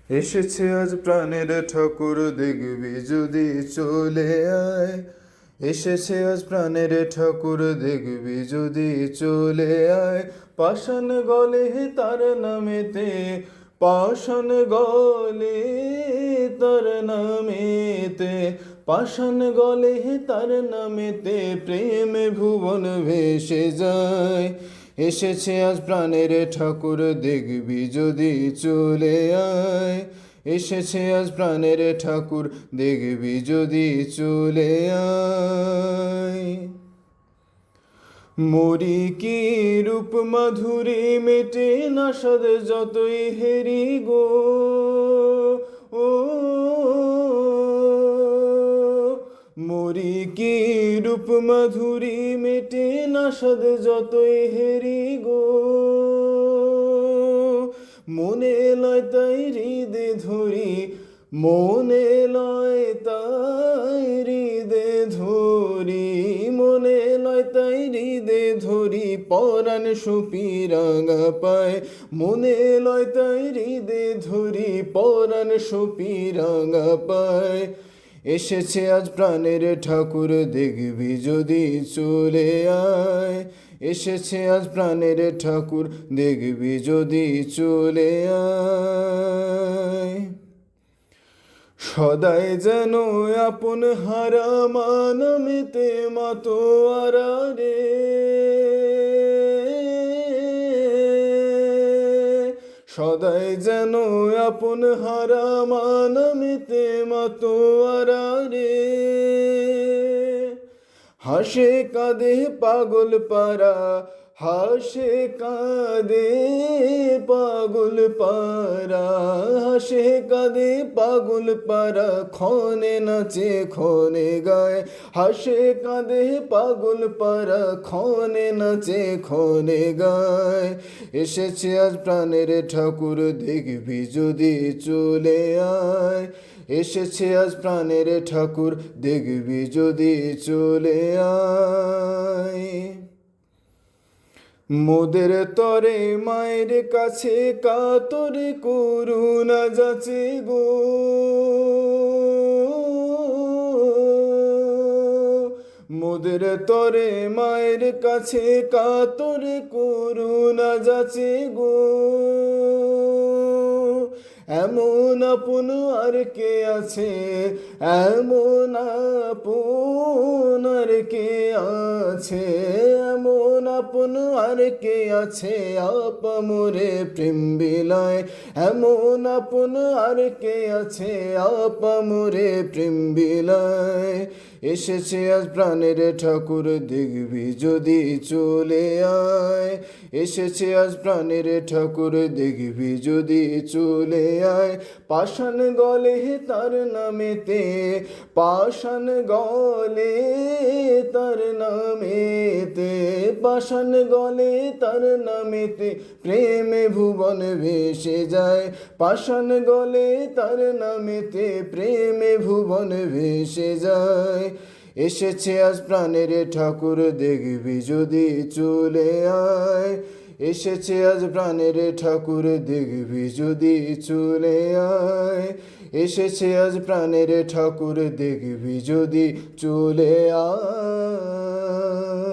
এসেছে আজ প্রাণের ঠাকুর দেখবি যদি চলে আয়। এসেছে আজ প্রাণের ঠাকুর দেখবি যদি চলে আয়। পাষাণ গলে তার নামেতে, পাষাণ গলে তার নামেতে, পাষাণ গলে তার নামেতে প্রেমে ভুবন ভেসে যায়। এসেছে আজ প্রাণের ঠাকুর দেখবি যদি চলে আয়। এসেছে আজ প্রাণের ঠাকুর দেখবি যদি চলে আয়। মরি কি রূপ মাধুরী মেটে না সাদ যতই হেরি গো। ও মরি কি রূপ মাধুরী মেটে না সাদ যতই হেরি গো। মনে লয় তাই হৃদে ধরি, মনে লয় তাই হৃদে ধরি, মনে লয় তাই হৃদে ধরি পরাণ সুপিরাঙা পায়। মনে লয় তাই হৃদে ধরি পরাণ সুপিরাঙা পায়। এসেছে আজ প্রাণের ঠাকুর দেখবি যদি চলে আয়। এসেছে আজ প্রাণের ঠাকুর দেখবি যদি চলে আয়। সদাই যেন আপন হারা মানমিতে মাতোয়ারা রে। সদাই যেন আপন হারা মানমিতে মাতোয়ারা রে। হাসে কাঁদে পাগল পারা, হাসে কাঁদে পাগল পারা, হাসে কাঁদে পাগল পারা ক্ষণে নাচে ক্ষণে গায়। হাসে কাঁদে পাগল পারা ক্ষণে নাচে ক্ষণে গায়। এসেছে আজ প্রাণের ঠাকুর দেখবি যদি চলে আয়। এসেছে আজ প্রাণের ঠাকুর দেখবি যদি চলে আয়। মোদের তরে মায়ের কাছে কাতরে করুণা যাচে গো। মোদের তরে মায়ের কাছে কাতরে করুণা যাচে গো। এমন আপন আর কে আছে, এমন আপন আর কে আছে, এমন আপন আর কে আছে আপামরে প্রেম বিলায়। এমন আপন আর কে আছে আপামরে প্রেম বিলায়। এসেছে আজ প্রাণের ঠাকুর দেখবি যদি চলে আয়। এসেছে আজ প্রাণের ঠাকুর দেখবি যদি চলে আয়। পাষাণ গলে তার নামেতে, পাষাণ গলে তার নামেতে, পাষাণ গলে তার নামেতে প্রেমে ভুবন ভেসে যায়। পাষাণ গলে তার নামেতে প্রেমে ভুবন ভেসে যায়। এসেছে আজ প্রাণের ঠাকুর দেখবি যদি চলে আয়। এসেছে আজ প্রাণের ঠাকুর দেখবি যদি চলে আয়। এসেছে আজ প্রাণের ঠাকুর দেখবি যদি চলে আয়।